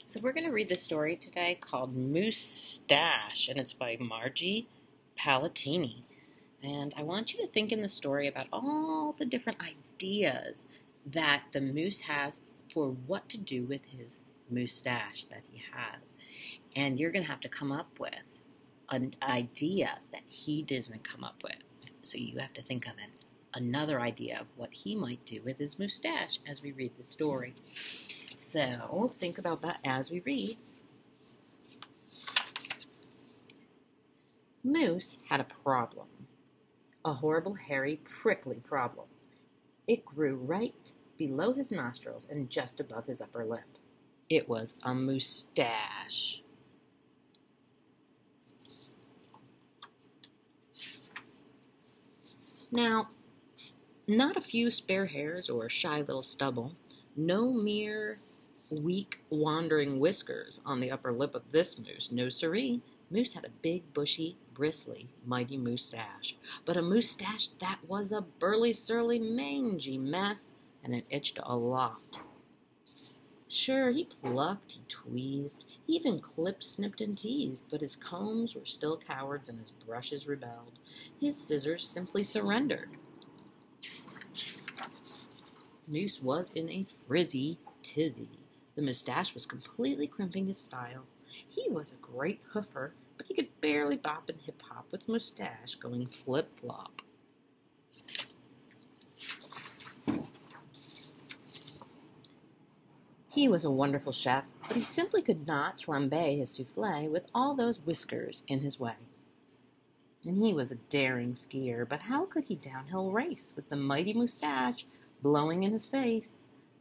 So we're going to read the story today called Moostache, and it's by Margie Palatini. And I want you to think in the story about all the different ideas that the moose has for what to do with his moustache that he has. And you're going to have to come up with an idea that he doesn't come up with. So you have to think of another idea of what he might do with his moustache as we read the story. So think about that as we read. Moose had a problem. A horrible, hairy, prickly problem. It grew right below his nostrils and just above his upper lip. It was a moustache. Now, not a few spare hairs or shy little stubble, no mere weak, wandering whiskers on the upper lip of this moose. No siree. Moose had a big, bushy, bristly, mighty moustache. But a moustache that was a burly, surly, mangy mess, and it itched a lot. Sure, he plucked, he tweezed, he even clipped, snipped, and teased, but his combs were still cowards and his brushes rebelled. His scissors simply surrendered. Moose was in a frizzy tizzy. The moustache was completely crimping his style. He was a great hoofer, but he could barely bop and hip-hop with moustache going flip-flop. He was a wonderful chef, but he simply could not flambe his souffle with all those whiskers in his way. And he was a daring skier, but how could he downhill race with the mighty moustache blowing in his face?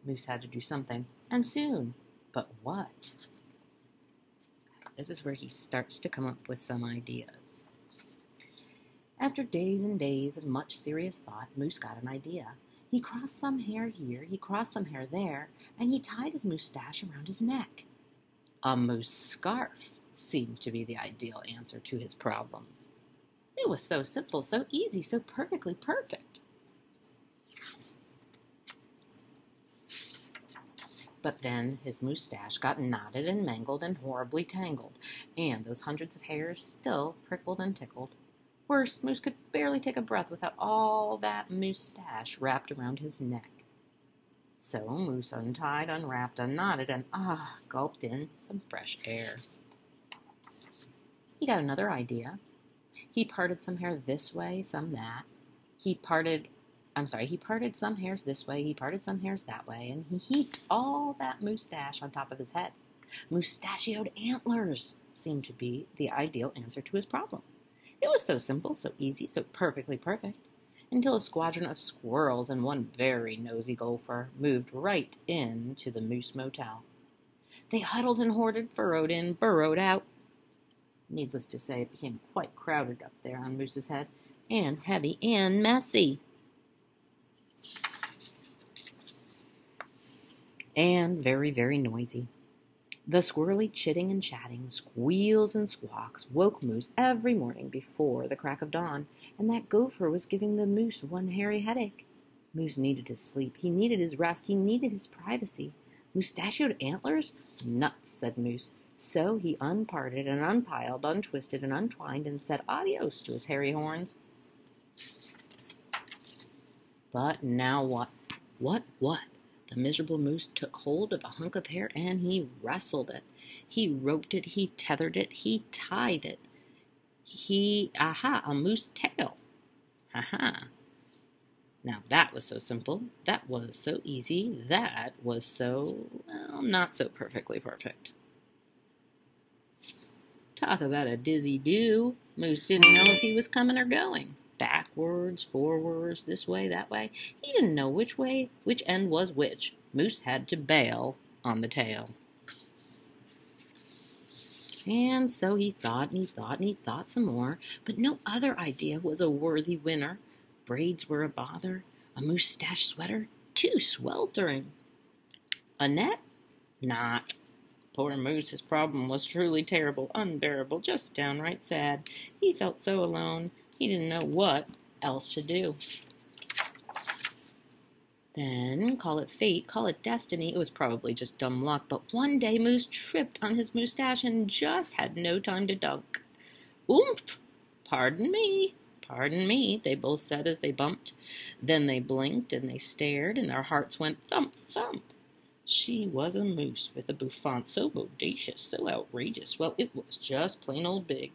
Moose had to do something, and soon. But what? This is where he starts to come up with some ideas. After days and days of much serious thought, Moose got an idea. He crossed some hair here, he crossed some hair there, and he tied his moustache around his neck. A moose scarf seemed to be the ideal answer to his problems. It was so simple, so easy, so perfectly perfect. But then his moustache got knotted and mangled and horribly tangled, and those hundreds of hairs still prickled and tickled. Worse, Moose could barely take a breath without all that moustache wrapped around his neck. So Moose untied, unwrapped, unknotted, and gulped in some fresh air. He got another idea. He parted some hair this way, some that. He parted some hairs this way, he parted some hairs that way, and he heaped all that moustache on top of his head. Moustachioed antlers seemed to be the ideal answer to his problem. It was so simple, so easy, so perfectly perfect, until a squadron of squirrels and one very nosy gopher moved right into the Moose Motel. They huddled and hoarded, furrowed in, burrowed out. Needless to say, it became quite crowded up there on Moose's head, and heavy and messy. And very, very noisy. The squirrely chitting and chatting, squeals and squawks woke Moose every morning before the crack of dawn, and that gopher was giving the moose one hairy headache. Moose needed his sleep, he needed his rest, he needed his privacy. Moustachioed antlers? Nuts, said Moose. So he unparted and unpiled, untwisted and untwined, and said adios to his hairy horns. But now what? What? The miserable moose took hold of a hunk of hair and he wrestled it. He roped it, he tethered it, he tied it. A moose tail. Now that was so simple, that was so easy, that was so, not so perfectly perfect. Talk about a dizzy do. Moose didn't know if he was coming or going. Backwards, forwards, this way, that way. He didn't know which end was which. Moose had to bail on the tail. And so he thought and he thought and he thought some more, but no other idea was a worthy winner. Braids were a bother, a moustache sweater, too sweltering. A net? Not. Poor Moose, his problem was truly terrible, unbearable, just downright sad. He felt so alone. He didn't know what else to do. Then, call it fate, call it destiny, it was probably just dumb luck, but one day Moose tripped on his moustache and just had no time to dunk. "Oomph! Pardon me, they both said as they bumped. Then they blinked and they stared, and their hearts went thump, thump. She was a moose with a bouffant so bodacious, so outrageous, well, it was just plain old big.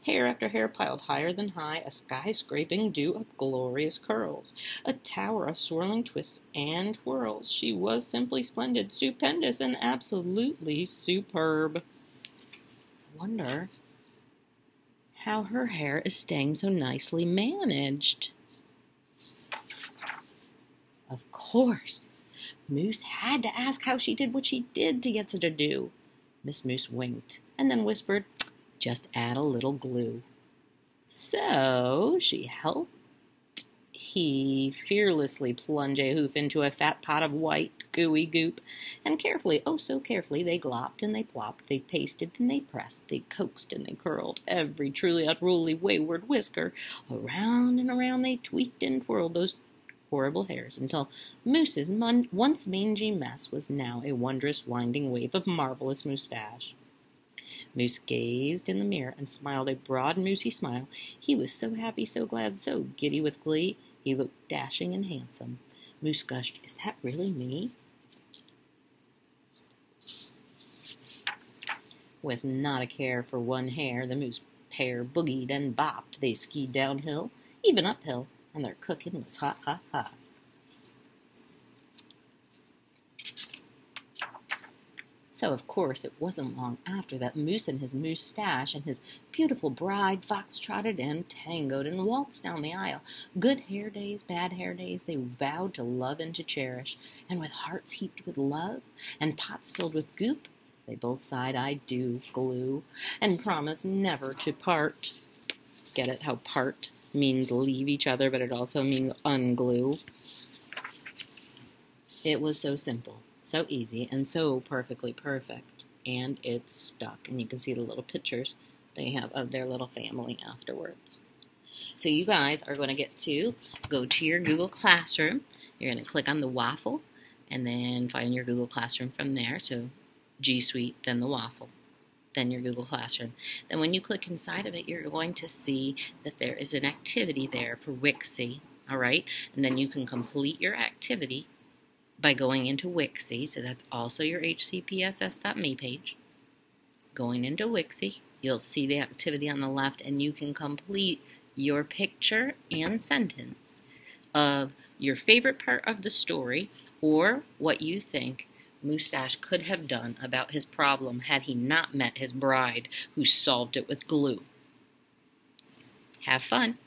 Hair after hair piled higher than high, a sky-scraping dew of glorious curls, a tower of swirling twists and twirls. She was simply splendid, stupendous, and absolutely superb. I wonder how her hair is staying so nicely managed. Of course, Moose had to ask how she did what she did to get such a do. Miss Moose winked and then whispered, "Just add a little glue." So she helped he fearlessly plunge a hoof into a fat pot of white, gooey goop, and carefully, oh so carefully, they glopped and they plopped, they pasted and they pressed, they coaxed and they curled, every truly unruly wayward whisker. Around and around they tweaked and twirled those horrible hairs, until Moose's once mangy mess was now a wondrous winding wave of marvelous moustache. Moose gazed in the mirror and smiled a broad, moosey smile. He was so happy, so glad, so giddy with glee. He looked dashing and handsome. Moose gushed, "Is that really me?" With not a care for one hair, the moose pair boogied and bopped. They skied downhill, even uphill, and their cooking was hot, hot, hot. So, of course, it wasn't long after that Moose and his moustache and his beautiful bride fox-trotted in, tangoed, and waltzed down the aisle. Good hair days, bad hair days, they vowed to love and to cherish. And with hearts heaped with love and pots filled with goop, they both sighed, "I do," glue, and promised never to part. Get it, how part means leave each other, but it also means unglue. It was so simple. So easy and so perfectly perfect, and it's stuck. And you can see the little pictures they have of their little family afterwards. So you guys are going to get to go to your Google Classroom. You're going to click on the waffle and then find your Google Classroom from there. So G Suite, then the waffle, then your Google Classroom. Then when you click inside of it, you're going to see that there is an activity there for Wixie, all right? And then you can complete your activity by going into Wixie, so that's also your hcpss.me page. Going into Wixie, you'll see the activity on the left, and you can complete your picture and sentence of your favorite part of the story or what you think Moostache could have done about his problem had he not met his bride who solved it with glue. Have fun!